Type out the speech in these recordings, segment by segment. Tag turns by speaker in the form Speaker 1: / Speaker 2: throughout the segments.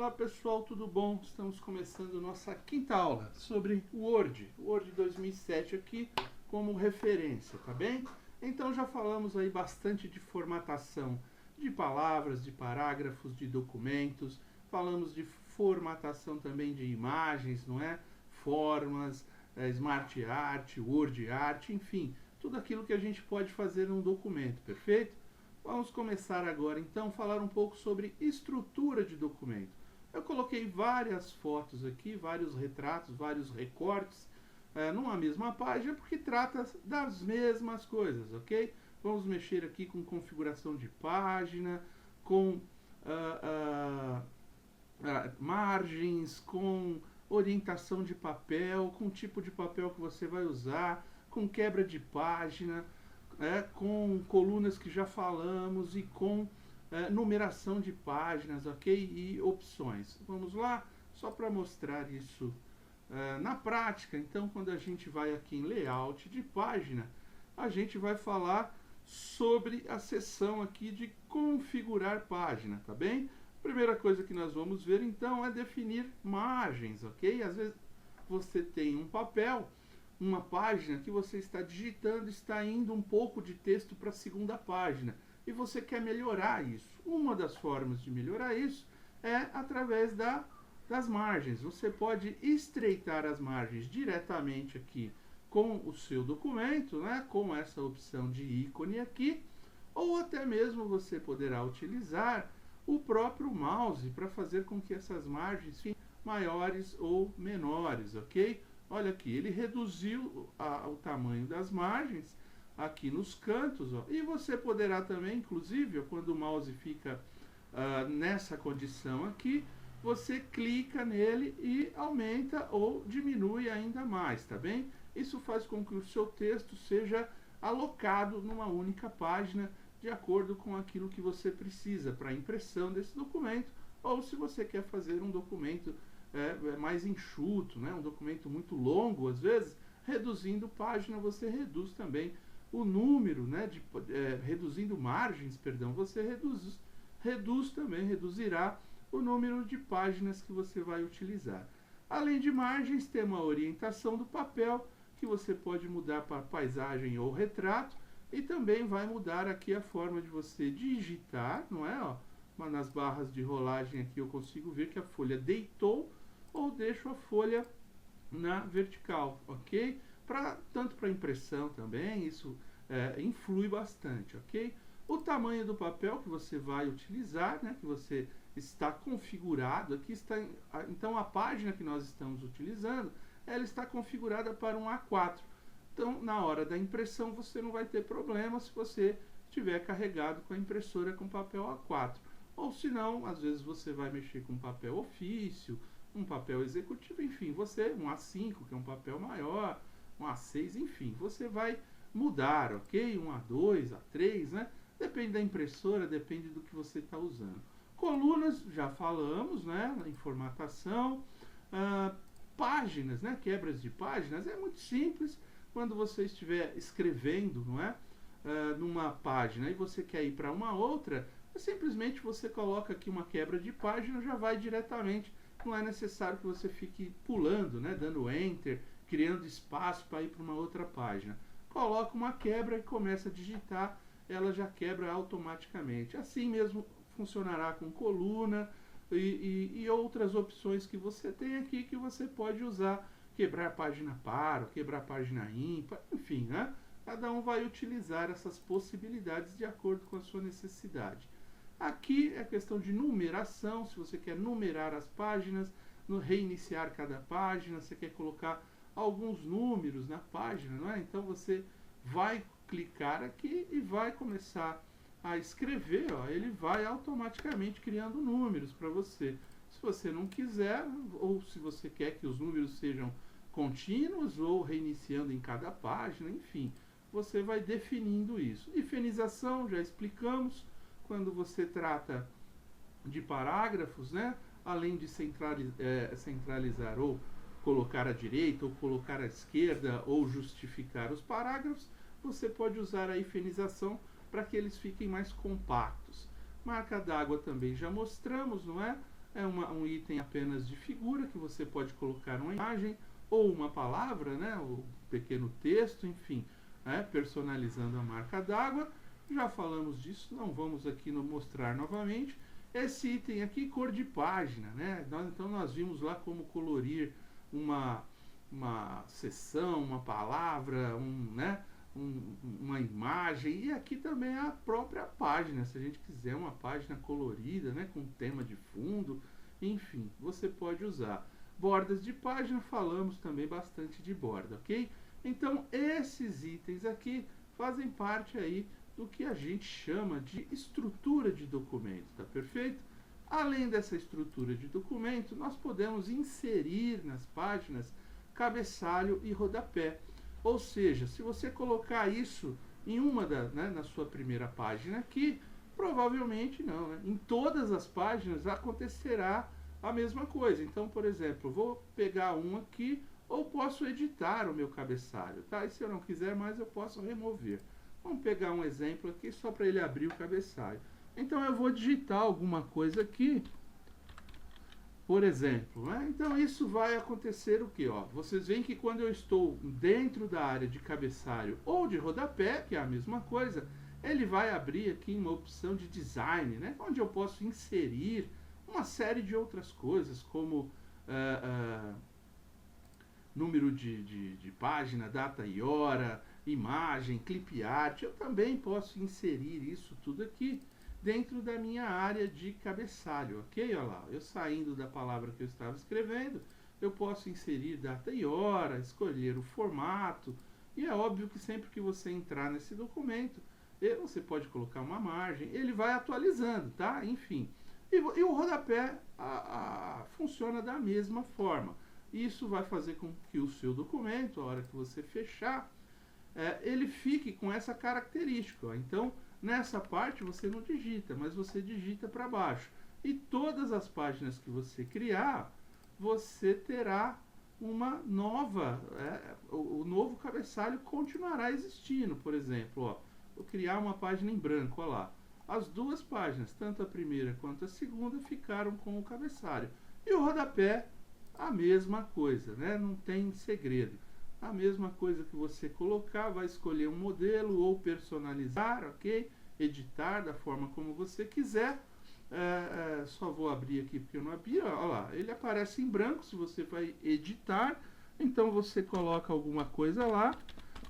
Speaker 1: Olá pessoal, tudo bom? Estamos começando nossa quinta aula sobre o Word 2007 aqui como referência, tá bem? Então já falamos aí bastante de formatação de palavras, de parágrafos, de documentos, falamos de formatação também de imagens, não é? Formas, Smart Art, Word Art, enfim, tudo aquilo que a gente pode fazer num documento, perfeito? Vamos começar agora então a falar um pouco sobre estrutura de documento. Eu coloquei várias fotos aqui, vários retratos, vários recortes numa mesma página porque trata das mesmas coisas, ok? Vamos mexer aqui com configuração de página, com margens, com orientação de papel, com tipo de papel que você vai usar, com quebra de página, com colunas que já falamos e com numeração de páginas, ok? E opções. Vamos lá, só para mostrar isso na prática. Então, quando a gente vai aqui em layout de página, a gente vai falar sobre a seção aqui de configurar página, tá bem? Primeira coisa que nós vamos ver então é definir margens, ok? Às vezes você tem um papel, uma página que você está digitando, está indo um pouco de texto para a segunda página e você quer melhorar isso. Uma das formas de melhorar isso é através das margens. Você pode estreitar as margens diretamente aqui com o seu documento, né, com essa opção de ícone aqui, ou até mesmo você poderá utilizar o próprio mouse para fazer com que essas margens fiquem maiores ou menores, ok? Olha aqui, ele reduziu o tamanho das margens aqui nos cantos, ó, e você poderá também, inclusive, ó, quando o mouse fica nessa condição aqui, você clica nele e aumenta ou diminui ainda mais, tá bem? Isso faz com que o seu texto seja alocado numa única página de acordo com aquilo que você precisa para a impressão desse documento, ou se você quer fazer um documento mais enxuto, né? Um documento muito longo, às vezes, reduzindo página, você reduz também o número, né? Reduzindo margens, perdão, você reduzirá o número de páginas que você vai utilizar. Além de margens, tem uma orientação do papel, que você pode mudar para paisagem ou retrato, e também vai mudar aqui a forma de você digitar, não é? Ó, mas nas barras de rolagem aqui eu consigo ver que a folha deitou ou deixo a folha na vertical, ok? Tanto para impressão também, isso influi bastante, ok? O tamanho do papel que você vai utilizar, né, que você está configurado, aqui está, então a página que nós estamos utilizando, ela está configurada para um A4. Então, na hora da impressão, você não vai ter problema se você estiver carregado com a impressora com papel A4. Ou se não, às vezes você vai mexer com papel ofício, um papel executivo, enfim, um A5, que é um papel maior, um A6, enfim, você vai mudar, ok? Um A2, A3, né? Depende da impressora, depende do que você está usando. Colunas, já falamos, né? Em formatação. Páginas, né? Quebras de páginas, é muito simples. Quando você estiver escrevendo, não é? Numa página e você quer ir para uma outra, simplesmente você coloca aqui uma quebra de página, já vai diretamente. Não é necessário que você fique pulando, né? Dando enter, criando espaço para ir para uma outra página. Coloca uma quebra e começa a digitar, ela já quebra automaticamente. Assim mesmo funcionará com coluna e outras opções que você tem aqui que você pode usar. Quebrar página par, quebrar página ímpar, enfim, né? Cada um vai utilizar essas possibilidades de acordo com a sua necessidade. Aqui é questão de numeração, se você quer numerar as páginas, reiniciar cada página, você quer colocar alguns números na página, não é? Então você vai clicar aqui e vai começar a escrever, ó, ele vai automaticamente criando números para você. Se você não quiser, ou se você quer que os números sejam contínuos ou reiniciando em cada página, enfim, você vai definindo isso. Hifenização, já explicamos, quando você trata de parágrafos, né, além de centralizar ou colocar à direita ou colocar à esquerda ou justificar os parágrafos, você pode usar a hifenização para que eles fiquem mais compactos. Marca d'água também já mostramos, não é? é um item apenas de figura, que você pode colocar uma imagem ou uma palavra, né, ou pequeno texto, enfim, personalizando a marca d'água. Já falamos disso, não vamos aqui mostrar novamente. Esse item aqui, cor de página, né? Então nós vimos lá como colorir uma seção, uma palavra, uma imagem, e aqui também é a própria página, se a gente quiser uma página colorida, né, com tema de fundo, enfim, você pode usar. Bordas de página, falamos também bastante de borda, ok? Então, esses itens aqui fazem parte aí do que a gente chama de estrutura de documento, tá perfeito? Além dessa estrutura de documento, nós podemos inserir nas páginas cabeçalho e rodapé. Ou seja, se você colocar isso em na sua primeira página aqui, provavelmente não, né? Em todas as páginas acontecerá a mesma coisa. Então, por exemplo, vou pegar um aqui, ou posso editar o meu cabeçalho, tá? E se eu não quiser mais, eu posso remover. Vamos pegar um exemplo aqui, só para ele abrir o cabeçalho. Então, eu vou digitar alguma coisa aqui, por exemplo, né? Então isso vai acontecer o que? Vocês veem que quando eu estou dentro da área de cabeçalho ou de rodapé, que é a mesma coisa, ele vai abrir aqui uma opção de design, né? Onde eu posso inserir uma série de outras coisas, como número de página, data e hora, imagem, clip art. Eu também posso inserir isso tudo aqui dentro da minha área de cabeçalho, ok? Olha lá, eu saindo da palavra que eu estava escrevendo, eu posso inserir data e hora, escolher o formato, e é óbvio que sempre que você entrar nesse documento, você pode colocar uma margem, ele vai atualizando, tá? Enfim, e o rodapé funciona da mesma forma. Isso vai fazer com que o seu documento, a hora que você fechar, ele fique com essa característica, ó. Então, nessa parte você não digita, mas você digita para baixo. E todas as páginas que você criar, você terá uma nova, o novo cabeçalho continuará existindo. Por exemplo, vou criar uma página em branco, olha lá. As duas páginas, tanto a primeira quanto a segunda, ficaram com o cabeçalho. E o rodapé, a mesma coisa, né? Não tem segredo. A mesma coisa que você colocar, vai escolher um modelo ou personalizar, ok? Editar da forma como você quiser. Só vou abrir aqui porque eu não abri. Olha lá, ele aparece em branco se você vai editar. Então você coloca alguma coisa lá,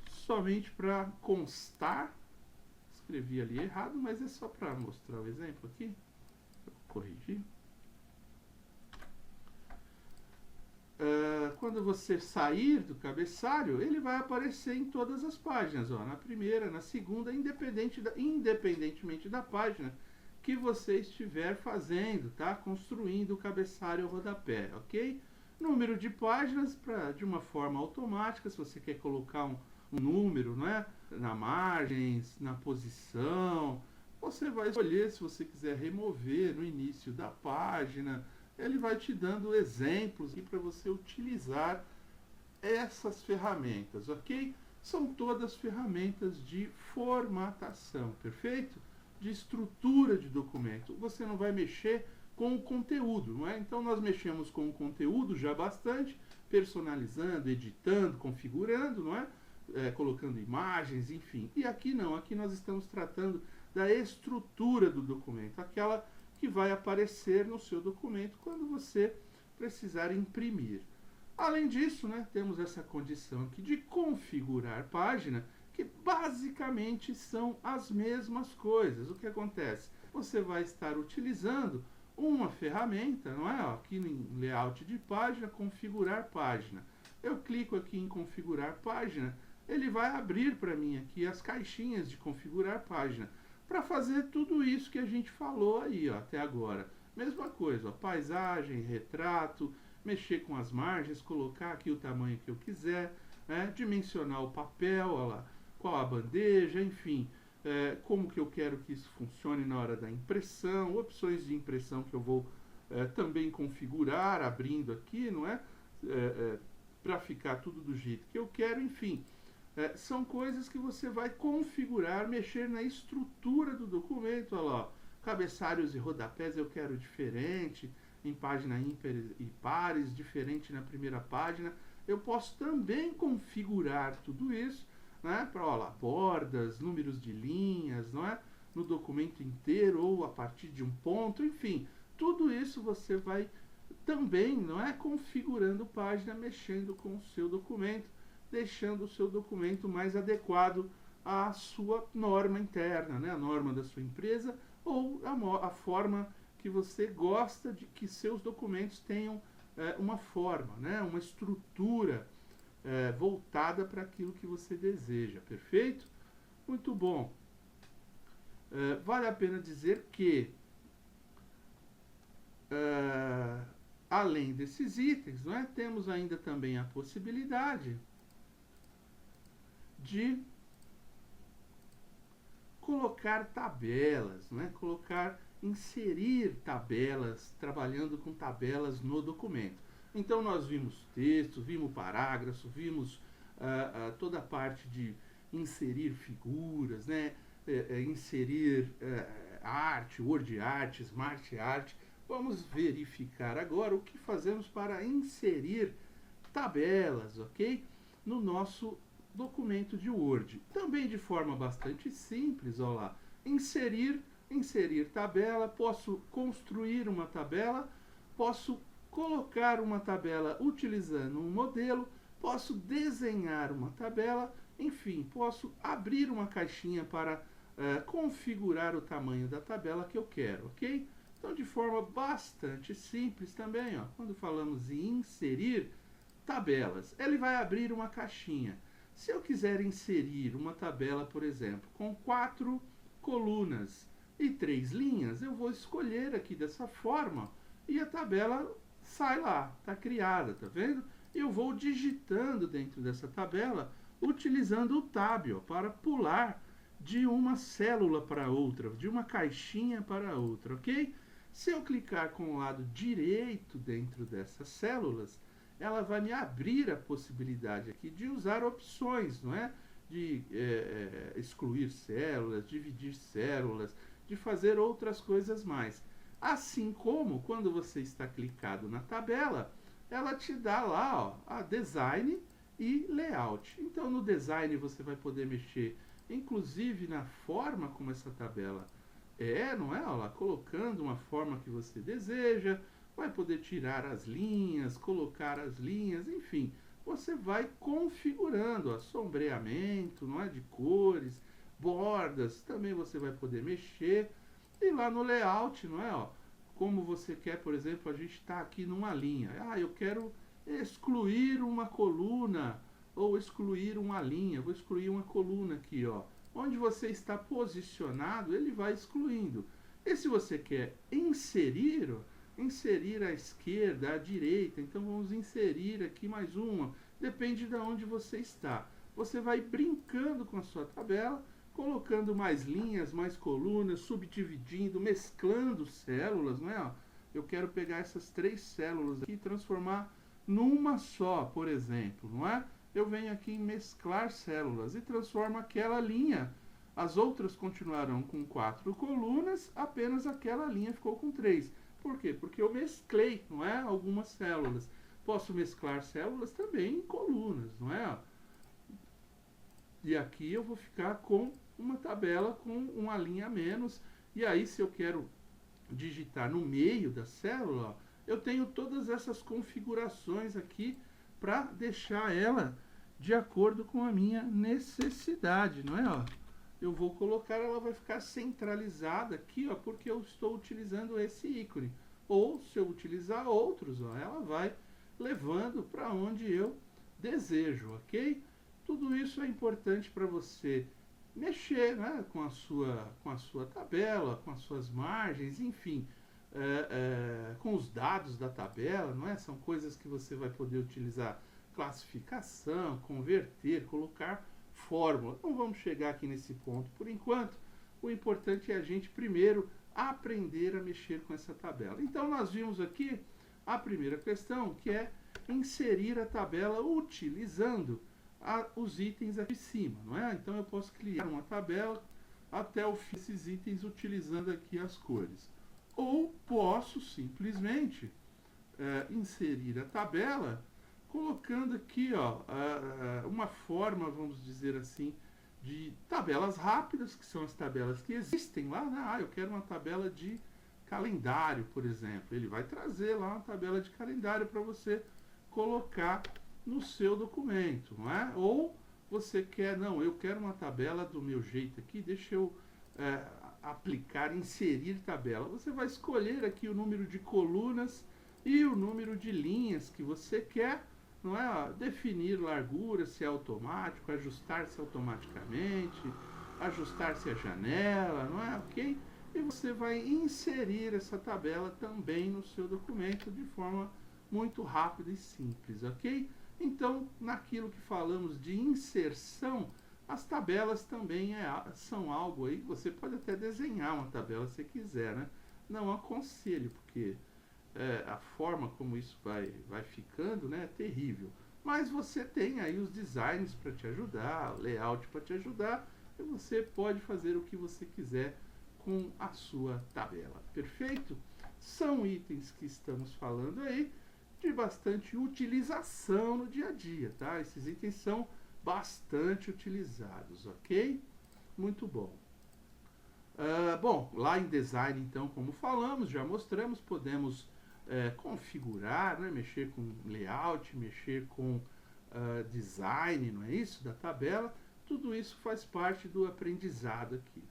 Speaker 1: somente para constar. Escrevi ali errado, mas é só para mostrar o exemplo aqui. Vou corrigir. Quando você sair do cabeçalho, ele vai aparecer em todas as páginas, na primeira, na segunda, independentemente da página que você estiver fazendo, tá? Construindo o cabeçalho ou rodapé, ok? Número de páginas, de uma forma automática, se você quer colocar um número, né? Na margem, na posição, você vai escolher. Se você quiser remover no início da página, ele vai te dando exemplos para você utilizar essas ferramentas, ok? São todas ferramentas de formatação, perfeito? De estrutura de documento. Você não vai mexer com o conteúdo, não é? Então nós mexemos com o conteúdo já bastante, personalizando, editando, configurando, não é? Colocando imagens, enfim. E aqui não, aqui nós estamos tratando da estrutura do documento, aquela que vai aparecer no seu documento quando você precisar imprimir. Além disso, né, temos essa condição aqui de configurar página, que basicamente são as mesmas coisas. O que acontece? Você vai estar utilizando uma ferramenta, não é? Aqui em layout de página, configurar página. Eu clico aqui em configurar página, ele vai abrir para mim aqui as caixinhas de configurar página, para fazer tudo isso que a gente falou aí, até agora. Mesma coisa, paisagem, retrato, mexer com as margens, colocar aqui o tamanho que eu quiser, dimensionar o papel, olha lá, qual a bandeja, enfim, como que eu quero que isso funcione na hora da impressão, opções de impressão que eu vou também configurar, abrindo aqui, não é? Para ficar tudo do jeito que eu quero, enfim. São coisas que você vai configurar, mexer na estrutura do documento, olha lá, cabeçalhos e rodapés eu quero diferente, em página ímpares e pares, diferente na primeira página. Eu posso também configurar tudo isso, né, para bordas, números de linhas, não é? No documento inteiro ou a partir de um ponto, enfim, tudo isso você vai também, não é, configurando página, mexendo com o seu documento, deixando o seu documento mais adequado à sua norma interna, né, a norma da sua empresa ou a forma que você gosta de que seus documentos tenham uma forma, né, uma estrutura voltada para aquilo que você deseja, perfeito? Muito bom. Vale a pena dizer que, além desses itens, não é, temos ainda também a possibilidade de colocar tabelas, né, inserir tabelas, trabalhando com tabelas no documento. Então nós vimos texto, vimos parágrafo, vimos toda a parte de inserir figuras, né, inserir arte, word art, smart art. Vamos verificar agora o que fazemos para inserir tabelas, ok? No nosso documento de Word. Também de forma bastante simples, olha lá. Inserir tabela, posso construir uma tabela, posso colocar uma tabela utilizando um modelo, posso desenhar uma tabela, enfim, posso abrir uma caixinha para configurar o tamanho da tabela que eu quero, ok? Então, de forma bastante simples também, ó, quando falamos em inserir tabelas, ele vai abrir uma caixinha. Se eu quiser inserir uma tabela, por exemplo, com 4 colunas e 3 linhas, eu vou escolher aqui dessa forma e a tabela sai lá, está criada, tá vendo? Eu vou digitando dentro dessa tabela, utilizando o Tab, ó, para pular de uma célula para outra, de uma caixinha para outra, ok? Se eu clicar com o lado direito dentro dessas células, ela vai me abrir a possibilidade aqui de usar opções, não é? De excluir células, dividir células, de fazer outras coisas mais. Assim como, quando você está clicado na tabela, ela te dá lá, ó, a design e layout. Então, no design você vai poder mexer, inclusive na forma como essa tabela não é? Olha lá, colocando uma forma que você deseja, vai poder tirar as linhas, colocar as linhas, enfim, você vai configurando sombreamento, não é, de cores, bordas, também você vai poder mexer. E lá no layout, não é, ó, como você quer, por exemplo, a gente está aqui numa linha, eu quero excluir uma coluna ou excluir uma linha, vou excluir uma coluna aqui, ó, onde você está posicionado, ele vai excluindo. E se você quer inserir à esquerda, à direita, então vamos inserir aqui mais uma, depende de onde você está. Você vai brincando com a sua tabela, colocando mais linhas, mais colunas, subdividindo, mesclando células, não é? Eu quero pegar essas 3 células aqui e transformar numa só, por exemplo, não é? Eu venho aqui em mesclar células e transformo aquela linha. As outras continuarão com 4 colunas, apenas aquela linha ficou com 3. Por quê? Porque eu mesclei, não é? Algumas células. Posso mesclar células também em colunas, não é? E aqui eu vou ficar com uma tabela com uma linha a menos. E aí, se eu quero digitar no meio da célula, ó, eu tenho todas essas configurações aqui para deixar ela de acordo com a minha necessidade, não é? Ó, eu vou colocar, ela vai ficar centralizada aqui, ó, porque eu estou utilizando esse ícone. Ou se eu utilizar outros, ó, ela vai levando para onde eu desejo, ok? Tudo isso é importante para você mexer, né, com a sua tabela, com as suas margens, enfim, com os dados da tabela, não é? São coisas que você vai poder utilizar, classificação, converter, colocar fórmula. Não vamos chegar aqui nesse ponto por enquanto. O importante é a gente primeiro aprender a mexer com essa tabela. Então nós vimos aqui a primeira questão, que é inserir a tabela utilizando os itens aqui em cima, não é? Então eu posso criar uma tabela até o fim desses itens utilizando aqui as cores. ou posso simplesmente inserir a tabela colocando aqui uma forma, vamos dizer assim, de tabelas rápidas, que são as tabelas que existem lá, né? Eu quero uma tabela de calendário, por exemplo. Ele vai trazer lá uma tabela de calendário para você colocar no seu documento, não é? Ou você quer, não, eu quero uma tabela do meu jeito aqui, deixa eu aplicar, inserir tabela. Você vai escolher aqui o número de colunas e o número de linhas que você quer, não é? Definir largura, se é automático, ajustar-se automaticamente, ajustar-se a janela, não é? Ok? E você vai inserir essa tabela também no seu documento de forma muito rápida e simples, ok? Então, naquilo que falamos de inserção, as tabelas também são algo aí, você pode até desenhar uma tabela se quiser, né? Não aconselho, porque a forma como isso vai ficando, né, é terrível. Mas você tem aí os designs para te ajudar, o layout para te ajudar, e você pode fazer o que você quiser com a sua tabela. Perfeito? São itens que estamos falando aí de bastante utilização no dia a dia, tá? Esses itens são bastante utilizados, ok? Muito bom. Bom, lá em design, então, como falamos, já mostramos, podemos configurar, né, mexer com layout, mexer com design, não é isso? Da tabela. Tudo isso faz parte do aprendizado aqui.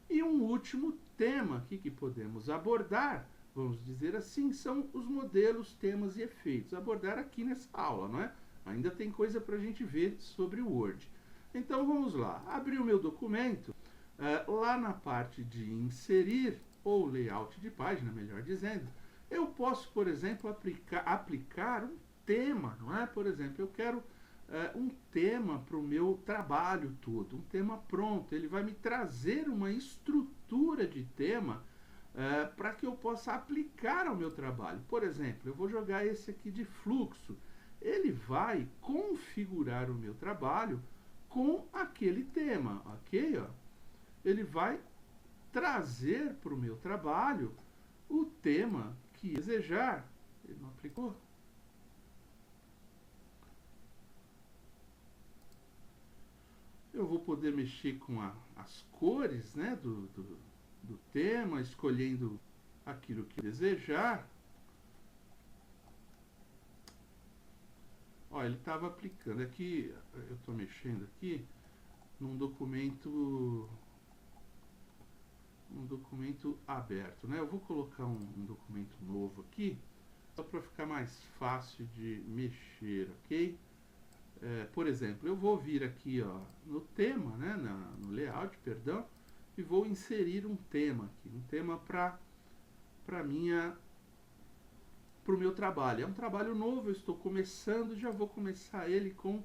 Speaker 1: E um último tema aqui que podemos abordar, vamos dizer assim, são os modelos, temas e efeitos. Abordar aqui nessa aula, não é? Ainda tem coisa para a gente ver sobre o Word. Então vamos lá. Abri o meu documento. Lá na parte de inserir, ou layout de página, melhor dizendo, eu posso, por exemplo, aplicar um tema, não é? Por exemplo, eu quero um tema para o meu trabalho todo, um tema pronto. Ele vai me trazer uma estrutura de tema para que eu possa aplicar ao meu trabalho. Por exemplo, eu vou jogar esse aqui de fluxo. Ele vai configurar o meu trabalho com aquele tema, ok? Ele vai trazer para o meu trabalho o tema que desejar. Ele não aplicou? Eu vou poder mexer com as cores, né, do tema, escolhendo aquilo que desejar. Ó, ele estava aplicando. Aqui, eu estou mexendo aqui num documento aberto, né? Eu vou colocar um documento novo aqui, só para ficar mais fácil de mexer, ok? Por exemplo, eu vou vir aqui no tema, né, no layout, perdão, e vou inserir um tema aqui, um tema para o meu trabalho. É um trabalho novo, eu estou começando, já vou começar ele com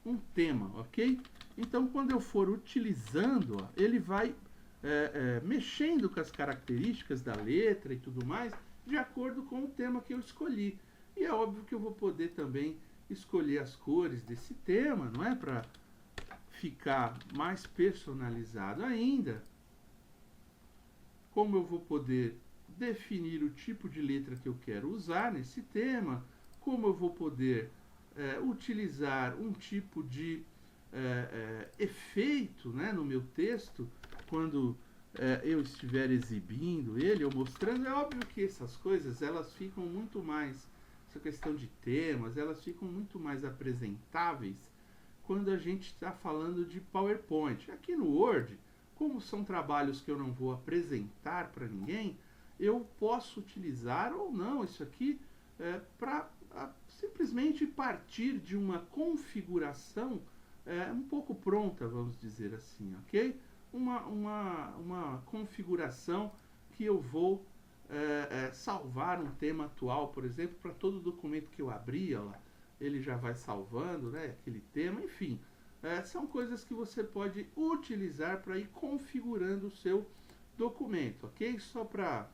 Speaker 1: um tema, ok? Então, quando eu for utilizando, ele vai mexendo com as características da letra e tudo mais, de acordo com o tema que eu escolhi. E é óbvio que eu vou poder também escolher as cores desse tema, não é? Para ficar mais personalizado ainda. Como eu vou poder definir o tipo de letra que eu quero usar nesse tema, como eu vou poder utilizar um tipo de efeito, né, no meu texto, quando eu estiver exibindo ele ou mostrando. É óbvio que essas coisas, elas ficam muito mais, essa questão de temas, elas ficam muito mais apresentáveis quando a gente está falando de PowerPoint. Aqui no Word, como são trabalhos que eu não vou apresentar para ninguém, eu posso utilizar ou não isso aqui para simplesmente partir de uma configuração um pouco pronta, vamos dizer assim, ok? Uma configuração que eu vou salvar um tema atual, por exemplo, para todo documento que eu abrir, ele já vai salvando, né, aquele tema, enfim. São coisas que você pode utilizar para ir configurando o seu documento, ok? Só para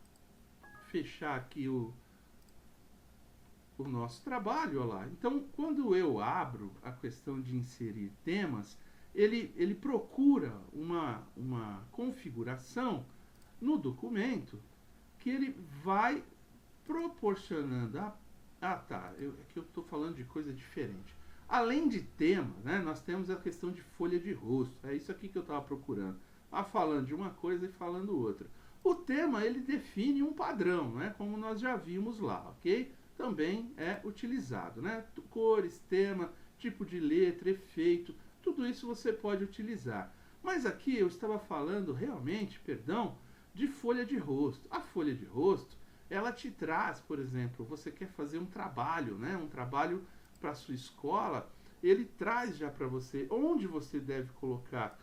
Speaker 1: fechar aqui o nosso trabalho, olha lá. Então, quando eu abro a questão de inserir temas, ele procura uma configuração no documento que ele vai proporcionando tá, é que eu estou falando de coisa diferente. Além de tema, né, nós temos a questão de folha de rosto. É isso aqui que eu estava procurando. Falando de uma coisa e falando outra. O tema, ele define um padrão, né, como nós já vimos lá, ok? Também é utilizado, né? Cores, tema, tipo de letra, efeito, tudo isso você pode utilizar. Mas aqui eu estava falando realmente, perdão, de folha de rosto. A folha de rosto, ela te traz, por exemplo, você quer fazer um trabalho, né? Um trabalho para a sua escola, ele traz já para você onde você deve colocar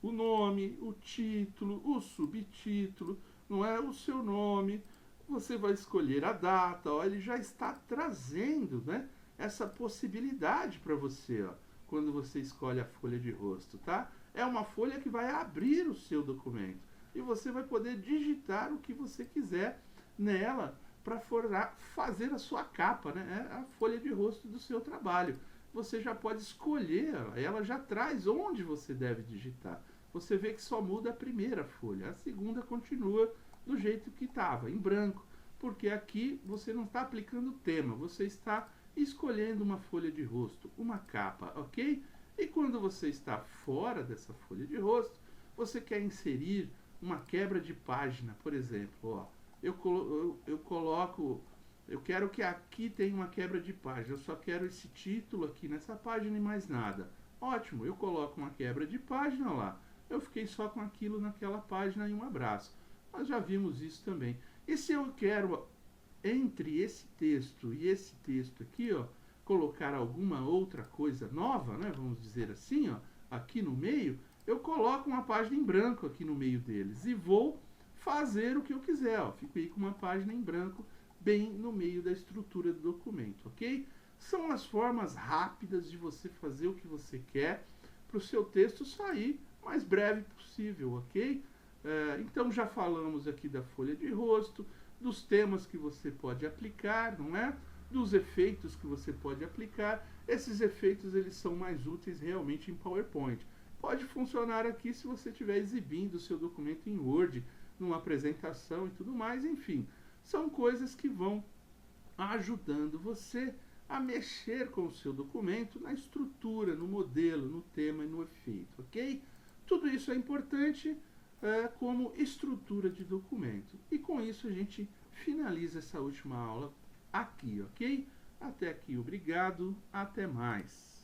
Speaker 1: o nome, o título, o subtítulo, não é o seu nome, você vai escolher a data, ó, ele já está trazendo, né, essa possibilidade para você, ó, quando você escolhe a folha de rosto, tá? É uma folha que vai abrir o seu documento e você vai poder digitar o que você quiser nela para fazer a sua capa, né? É a folha de rosto do seu trabalho. Você já pode escolher, ela já traz onde você deve digitar. Você vê que só muda a primeira folha, a segunda continua do jeito que estava, em branco, porque aqui você não está aplicando tema, você está escolhendo uma folha de rosto, uma capa, ok? E quando você está fora dessa folha de rosto, você quer inserir uma quebra de página, por exemplo, ó, eu coloco, eu quero que aqui tenha uma quebra de página, eu só quero esse título aqui nessa página e mais nada. Ótimo, eu coloco uma quebra de página lá. Eu fiquei só com aquilo naquela página e um abraço. Nós já vimos isso também. E se eu quero, entre esse texto e esse texto aqui, ó, colocar alguma outra coisa nova, né, vamos dizer assim, ó, aqui no meio, eu coloco uma página em branco aqui no meio deles e vou fazer o que eu quiser. Ó. Fico aí com uma página em branco bem no meio da estrutura do documento, ok? São as formas rápidas de você fazer o que você quer para o seu texto sair mais breve possível, ok? Então já falamos aqui da folha de rosto, dos temas que você pode aplicar, não é? Dos efeitos que você pode aplicar. Esses efeitos eles são mais úteis realmente em PowerPoint. Pode funcionar aqui se você estiver exibindo o seu documento em Word, numa apresentação e tudo mais, enfim. São coisas que vão ajudando você a mexer com o seu documento na estrutura, no modelo, no tema e no efeito, ok? Tudo isso é importante como estrutura de documento. E com isso a gente finaliza essa última aula aqui, ok? Até aqui, obrigado, até mais.